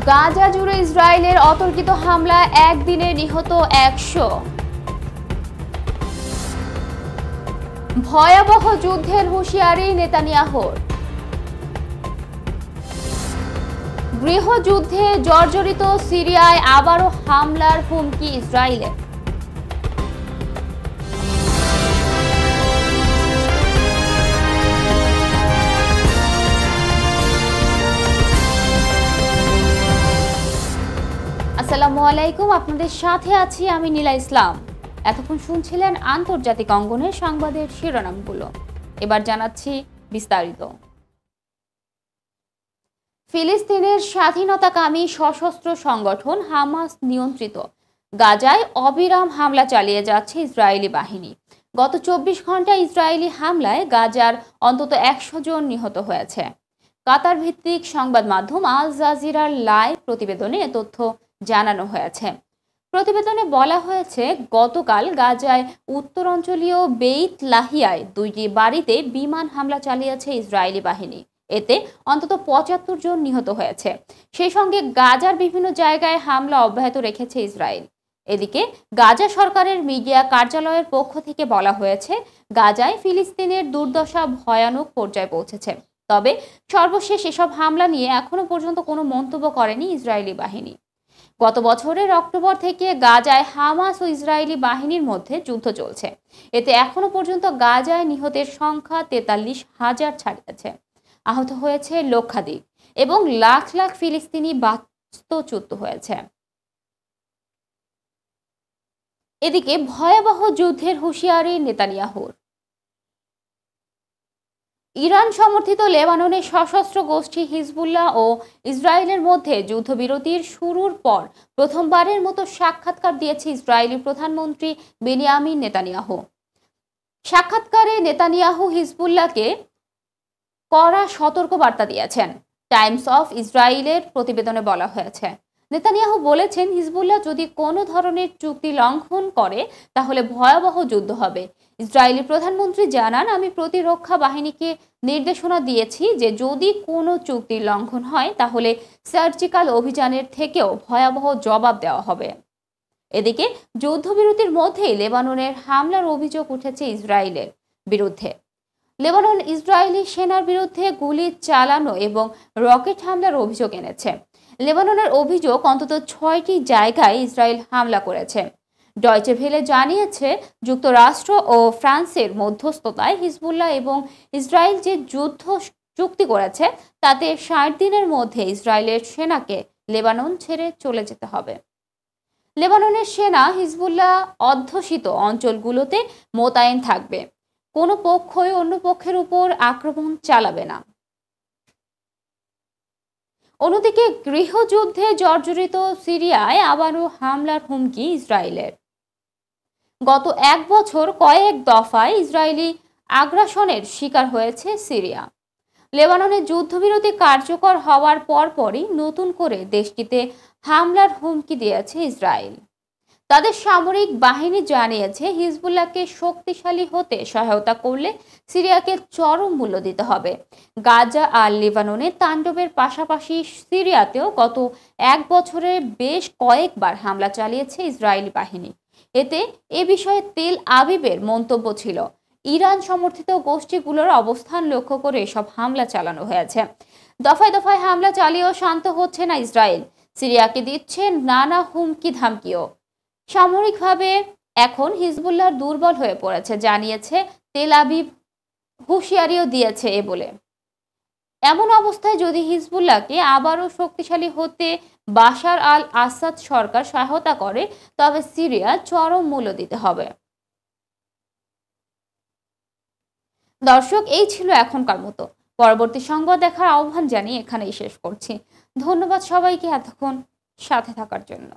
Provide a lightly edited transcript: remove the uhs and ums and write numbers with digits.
গাজা জুড়ে ইসরায়েলের অতর্কিত হামলায় একদিনে নিহত 100। ভয়াবহ যুদ্ধের হুঁশিয়ারি নেতানিয়াহুর। গৃহযুদ্ধে জর্জরিত সিরিয়ায় আবারও হামলার হুমকি ইসরায়েলের। আসসালামু আলাইকুম, আপনাদের সাথে আছি আমি নীলা ইসলাম। এতক্ষণ শুনছিলেন আন্তর্জাতিক অঙ্গনের সংবাদের শিরোনামগুলো, এবার জানাচ্ছি বিস্তারিত। ফিলিস্তিনের স্বাধীনতাকামী সশস্ত্র সংগঠন হামাস নিয়ন্ত্রিত গাজায় অবিরাম হামলা চালিয়ে যাচ্ছে ইসরায়েলি বাহিনী। গত 24 ঘন্টায় ইসরায়েলি হামলায় গাজার অন্তত 100 জন নিহত হয়েছে। কাতার ভিত্তিক সংবাদ মাধ্যম আল জাজিরার লাইভ প্রতিবেদনে এ তথ্য জানানো হয়েছে। প্রতিবেদনে বলা হয়েছে, গতকাল গাজায় উত্তরাঞ্চলীয় বেইত লাহিয়ায় 2টি বাড়িতে বিমান হামলা চালিয়েছে ইসরায়েলি বাহিনী। এতে অন্তত 75 জন নিহত হয়েছে। সেই সঙ্গে গাজার বিভিন্ন জায়গায় হামলা অব্যাহত রেখেছে ইসরায়েল। এদিকে গাজা সরকারের মিডিয়া কার্যালয়ের পক্ষ থেকে বলা হয়েছে, গাজায় ফিলিস্তিনের দুর্দশা ভয়ানক পর্যায়ে পৌঁছেছে। তবে সর্বশেষ এসব হামলা নিয়ে এখনো পর্যন্ত কোনো মন্তব্য করেনি ইসরায়েলি বাহিনী। গত বছরের অক্টোবর থেকে গাজায় হামাস ও ইসরায়েলি বাহিনীর মধ্যে যুদ্ধ চলছে। এতে এখনো পর্যন্ত গাজায় নিহতের সংখ্যা 43,000 ছাড়িয়েছে। আহত হয়েছে লক্ষাধিক এবং লাখ লাখ ফিলিস্তিনি বাস্তুচ্যুত হয়েছে। এদিকে ভয়াবহ যুদ্ধের হুঁশিয়ারি নেতানিয়াহুর। ইরান সমর্থিত লেবাননের সশস্ত্র গোষ্ঠী হিজবুল্লাহ ও ইসরায়েলের মধ্যে যুদ্ধবিরতির শুরুর পর প্রথমবারের মতো সাক্ষাৎকার দিয়েছে ইসরায়েলি প্রধানমন্ত্রী বেনিয়ামিন নেতানিয়াহু। সাক্ষাৎকারে নেতানিয়াহু হিজবুল্লাহকে কড়া সতর্কবার্তা দিয়েছেন। টাইমস অফ ইসরায়েলের প্রতিবেদনে বলা হয়েছে, নেতানিয়াহু বলেছেন, হিজবুল্লাহ যদি কোনো ধরনের চুক্তি লঙ্ঘন করে তাহলে ভয়াবহ যুদ্ধ হবে। ইসরায়েলি প্রধানমন্ত্রী জানান, আমি প্রতিরক্ষা বাহিনীকে নির্দেশনা দিয়েছি যে যদি কোনো চুক্তির লঙ্ঘন হয় তাহলে সার্জিক্যাল অভিযানের থেকেও ভয়াবহ জবাব দেওয়া হবে। এদিকে যুদ্ধবিরতির মধ্যেই লেবাননের হামলার অভিযোগ উঠেছে ইসরায়েলের বিরুদ্ধে। লেবানন ইসরায়েলি সেনার বিরুদ্ধে গুলি চালানো এবং রকেট হামলার অভিযোগ এনেছে। লেবাননের অভিযোগ, অন্তত 6টি জায়গায় ইসরায়েল হামলা করেছে। ডয়চে ভেলে জানিয়েছে, যুক্তরাষ্ট্র ও ফ্রান্সের মধ্যস্থতায় হিজবুল্লাহ এবং ইসরায়েল যে যুদ্ধ চুক্তি করেছে তাতে 60 দিনের মধ্যে ইসরায়েলের সেনাকে লেবানন ছেড়ে চলে যেতে হবে। লেবাননের সেনা হিজবুল্লাহ অধ্যুষিত অঞ্চলগুলোতে মোতায়েন থাকবে। কোনো পক্ষই অন্য পক্ষের উপর আক্রমণ চালাবে না। অন্যদিকে গৃহযুদ্ধে জর্জরিত সিরিয়ায় আবারও হামলার হুমকি ইসরায়েলের। গত 1 বছর কয়েক দফায় ইসরায়েলি আগ্রাসনের শিকার হয়েছে সিরিয়া। লেবাননে যুদ্ধবিরতি কার্যকর হওয়ার পরপরই নতুন করে দেশটিতে হামলার হুমকি দিয়েছে ইসরায়েল। তাদের সামরিক বাহিনী জানিয়েছে, হিজবুল্লাহকে শক্তিশালী হতে সহায়তা করলে সিরিয়াকে চরম মূল্য দিতে হবে। গাজা আর লেবাননে তাণ্ডবের পাশাপাশি সিরিয়াতেও গত 1 বছরে বেশ কয়েকবার হামলা চালিয়েছে ইসরায়েলি বাহিনী। এতে এ বিষয়ে তেল আবিবের মন্তব্য ছিল, ইরান সমর্থিত গোষ্ঠীগুলোর অবস্থান লক্ষ্য করে এসব হামলা চালানো হয়েছে। দফায় দফায় হামলা চালিয়েও শান্ত হচ্ছে না ইসরায়েল, সিরিয়াকে দিচ্ছে নানা হুমকি ধামকিও। সামরিকভাবে এখন হিজবুল্লাহ দুর্বল হয়ে পড়েছে জানিয়েছে তেল আবিব, হুঁশিয়ারিও দিয়েছে এ বলে। এমন অবস্থায় যদি হিজবুল্লাহকে আবারও শক্তিশালী হতে বাশার আল আসাদ সরকার সহায়তা করে তবে সিরিয়া চরম মূল্য দিতে হবে। দর্শক, এই ছিল এখনকার মতো। পরবর্তী সংবাদ দেখার আহ্বান জানিয়ে এখানেই শেষ করছি। ধন্যবাদ সবাইকে এতক্ষণ সাথে থাকার জন্য।